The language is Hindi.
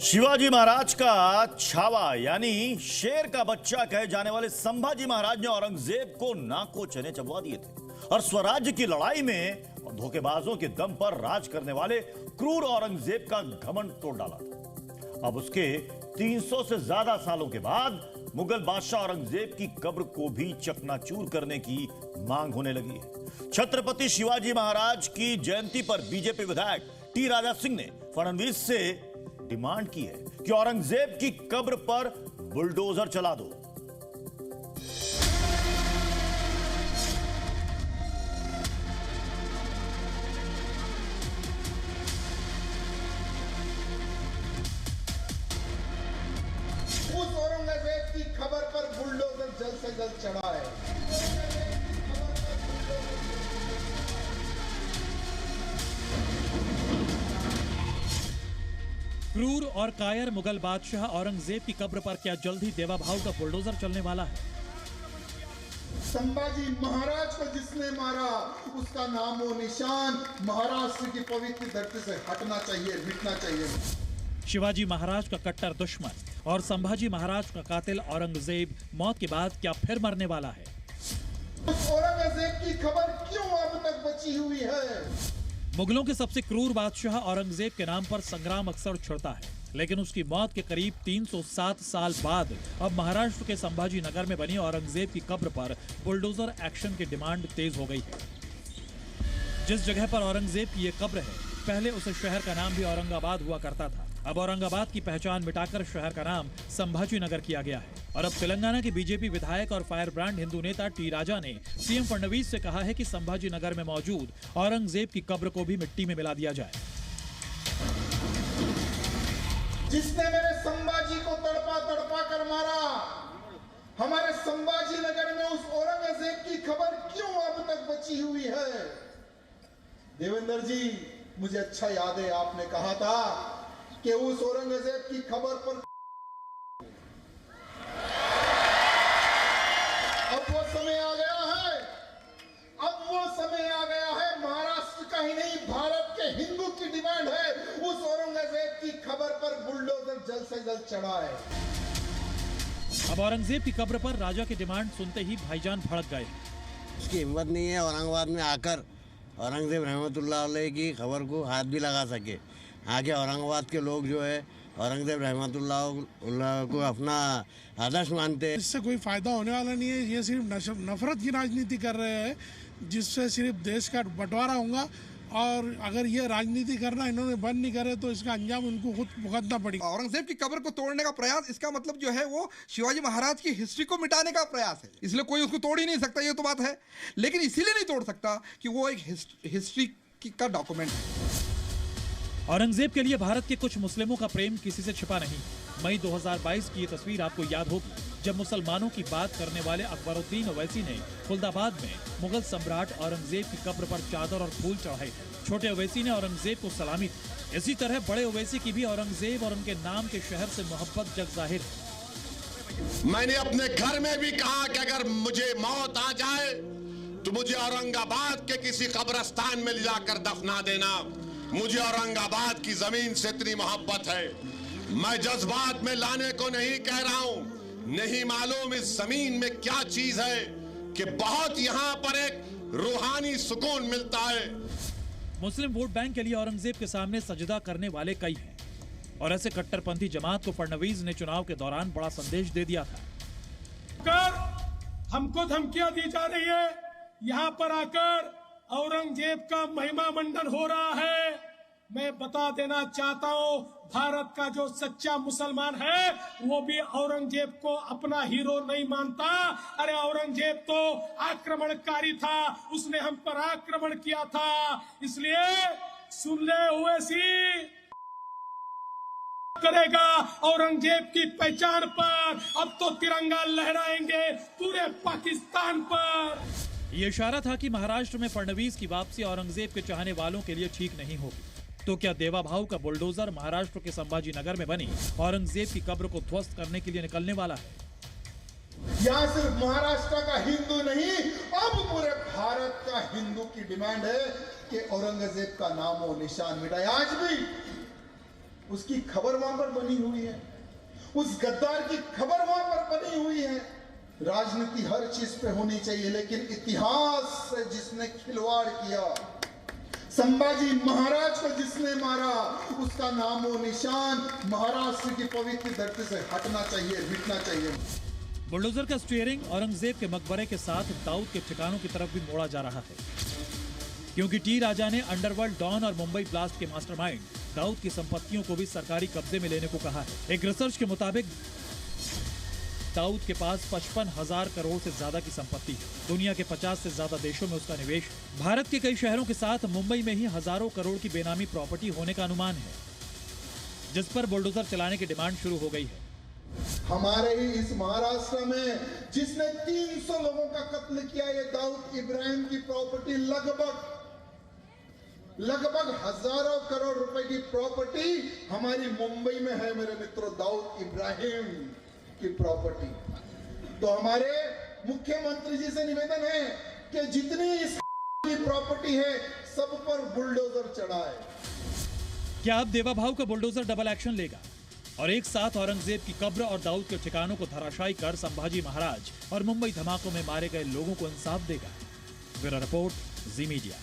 शिवाजी महाराज का छावा यानी शेर का बच्चा कहे जाने वाले संभाजी महाराज ने औरंगजेब को नाको चने चबवा दिए थे और स्वराज्य की लड़ाई में धोखेबाजों के दम पर राज करने वाले क्रूर औरंगजेब का घमंड तोड़ डाला था। अब उसके 300 से ज्यादा सालों के बाद मुगल बादशाह औरंगजेब की कब्र को भी चकनाचूर करने की मांग होने लगी है। छत्रपति शिवाजी महाराज की जयंती पर बीजेपी विधायक टी राजा सिंह ने फडणवीस से डिमांड की है कि औरंगजेब की कब्र पर बुलडोजर चला दो। उस औरंगजेब की खबर पर बुलडोजर जल्द से जल्द चढ़ाए। क्रूर और कायर मुगल बादशाह औरंगजेब की कब्र पर क्या जल्द ही देवा भाव का बुलडोजर चलने वाला है? संभाजी महाराज को जिसने मारा उसका नामो निशान महाराष्ट्र की पवित्र धरती से हटना चाहिए, मिटना चाहिए। शिवाजी महाराज का कट्टर दुश्मन और संभाजी महाराज का कातिल औरंगजेब मौत के बाद क्या फिर मरने वाला है? उस औरंगजेब की खबर क्यों अब तक बची हुई है? मुगलों के सबसे क्रूर बादशाह औरंगजेब के नाम पर संग्राम अक्सर छिड़ता है, लेकिन उसकी मौत के करीब 307 साल बाद अब महाराष्ट्र के संभाजी नगर में बनी औरंगजेब की कब्र पर बुलडोजर एक्शन की डिमांड तेज हो गई है। जिस जगह पर औरंगजेब की ये कब्र है, पहले उस शहर का नाम भी औरंगाबाद हुआ करता था। अब औरंगाबाद की पहचान मिटाकर शहर का नाम संभाजी नगर किया गया है। और अब तेलंगाना के बीजेपी विधायक और फायर ब्रांड हिंदू नेता टी राजा ने सीएम फडणवीस से कहा है कि संभाजी नगर में मौजूद औरंगजेब की कब्र को भी मिट्टी में मिला दिया जाए। जिसने मेरे संभाजी को तड़पा तड़पा कर मारा, हमारे संभाजी नगर में उस औरंगजेब की खबर क्यों अब तक बची हुई है? देवेंद्र जी, मुझे अच्छा याद है आपने कहा था कि उस औरंगजेब की खबर पर अब वो समय आ गया है, अब वो समय आ गया है। महाराष्ट्र का ही नहीं, भारत के हिंदू की डिमांड है उस औरंगजेब की खबर पर बुलडोजर जल्द से जल्द चढ़ाए। अब औरंगजेब की कब्र पर राजा की डिमांड सुनते ही भाईजान भड़क गए। उसकी हिम्मत नहीं है औरंगाबाद में आकर औरंगजेब रहमतुल्लाह अलैह की खबर को हाथ भी लगा सके। आगे औरंगाबाद के लोग जो है औरंगजेब रहमतुल्लाह को अपना आदर्श मानते हैं। इससे कोई फायदा होने वाला नहीं है। ये सिर्फ नफरत की राजनीति कर रहे हैं, जिससे सिर्फ देश का बंटवारा होगा। और अगर ये राजनीति करना इन्होंने बंद नहीं करे तो इसका अंजाम उनको खुद भुगतना पड़ेगा। औरंगजेब की कब्र को तोड़ने का प्रयास, इसका मतलब जो है वो शिवाजी महाराज की हिस्ट्री को मिटाने का प्रयास है। इसलिए कोई उसको तोड़ ही नहीं सकता, ये तो बात है। लेकिन इसीलिए नहीं तोड़ सकता कि वो एक हिस्ट्री का डॉक्यूमेंट है। औरंगजेब के लिए भारत के कुछ मुस्लिमों का प्रेम किसी से छिपा नहीं। मई 2022 की ये तस्वीर आपको याद होगी, जब मुसलमानों की बात करने वाले अकबरुद्दीन ओवैसी ने खुलदाबाद में मुगल सम्राट औरंगजेब की कब्र पर चादर और फूल चढ़ाए थे। छोटे ओवैसी ने औरंगजेब को सलामी दी। इसी तरह बड़े ओवैसी की भी औरंगजेब और उनके नाम के शहर से मोहब्बत जग जाहिर है। मैंने अपने घर में भी कहा कि अगर मुझे मौत आ जाए तो मुझे औरंगाबाद के किसी कब्रिस्तान में ले जाकर दफना देना। मुझे औरंगाबाद की जमीन से इतनी मोहब्बत है। मैं जज्बात में लाने को नहीं कह रहा हूं। नहीं मालूम इस जमीन में क्या चीज है कि बहुत यहां पर एक रूहानी सुकून मिलता है। मुस्लिम वोट बैंक के लिए औरंगजेब के सामने सजदा करने वाले कई हैं और ऐसे कट्टरपंथी जमात को फडणवीस ने चुनाव के दौरान बड़ा संदेश दे दिया था। हमको धमकियां दी जा रही है, यहाँ पर आकर औरंगजेब का महिमा मंडन हो रहा है। मैं बता देना चाहता हूँ, भारत का जो सच्चा मुसलमान है वो भी औरंगजेब को अपना हीरो नहीं मानता। अरे औरंगजेब तो आक्रमणकारी था, उसने हम पर आक्रमण किया था। इसलिए सुन ले ओवैसी, करेगा औरंगजेब की पहचान पर अब तो तिरंगा लहराएंगे पूरे पाकिस्तान पर। ये इशारा था कि महाराष्ट्र में फडणवीस की वापसी औरंगजेब के चाहने वालों के लिए ठीक नहीं होगी। तो क्या देवा भाव का बुलडोजर महाराष्ट्र के संभाजी नगर में बनी औरंगजेब की कब्र को ध्वस्त करने के लिए निकलने वाला है? यहाँ सिर्फ महाराष्ट्र का हिंदू नहीं, अब पूरे भारत का हिंदू की डिमांड है कि औरंगजेब का नामो निशान मिटाए। आज भी उसकी खबर वहां पर बनी हुई है, उस गद्दार की खबर वहां पर बनी हुई है। राजनीति हर चीज पे होनी चाहिए, लेकिन इतिहास से जिसने खिलवाड़ किया, संभाजी महाराज को जिसने मारा, उसका नामो निशान महाराष्ट्र की पवित्र धरती से हटना चाहिए, मिटना चाहिए। बुलडोजर का स्टीयरिंग औरंगजेब के मकबरे के साथ दाऊद के ठिकानों की तरफ भी मोड़ा जा रहा है, क्योंकि टी राजा ने अंडरवर्ल्ड डॉन और मुंबई ब्लास्ट के मास्टरमाइंड दाऊद की संपत्तियों को भी सरकारी कब्जे में लेने को कहा है। एक रिसर्च के मुताबिक दाऊद के पास 55,000 करोड़ से ज्यादा की संपत्ति है। दुनिया के 50 से ज्यादा देशों में उसका निवेश है। भारत के कई शहरों के साथ मुंबई में ही हजारों करोड़ की बेनामी प्रॉपर्टी होने का अनुमान है, जिस पर बुलडोजर चलाने की डिमांड शुरू हो गई है। हमारे ही इस महाराष्ट्र में जिसने 300 लोगों का कत्ल किया, ये दाऊद इब्राहिम की प्रॉपर्टी लगभग हजारों करोड़ रुपए की प्रॉपर्टी हमारी मुंबई में है मेरे मित्रों, दाऊद इब्राहिम की प्रॉपर्टी। तो हमारे मुख्यमंत्री जी से निवेदन है कि जितनी इस प्रॉपर्टी है सब पर बुलडोजर चढ़ाए। क्या अब देवा भाव का बुलडोजर डबल एक्शन लेगा और एक साथ औरंगजेब की कब्र और दाऊद के ठिकानों को धराशायी कर संभाजी महाराज और मुंबई धमाकों में मारे गए लोगों को इंसाफ देगा? ब्यूरो रिपोर्ट, जी मीडिया।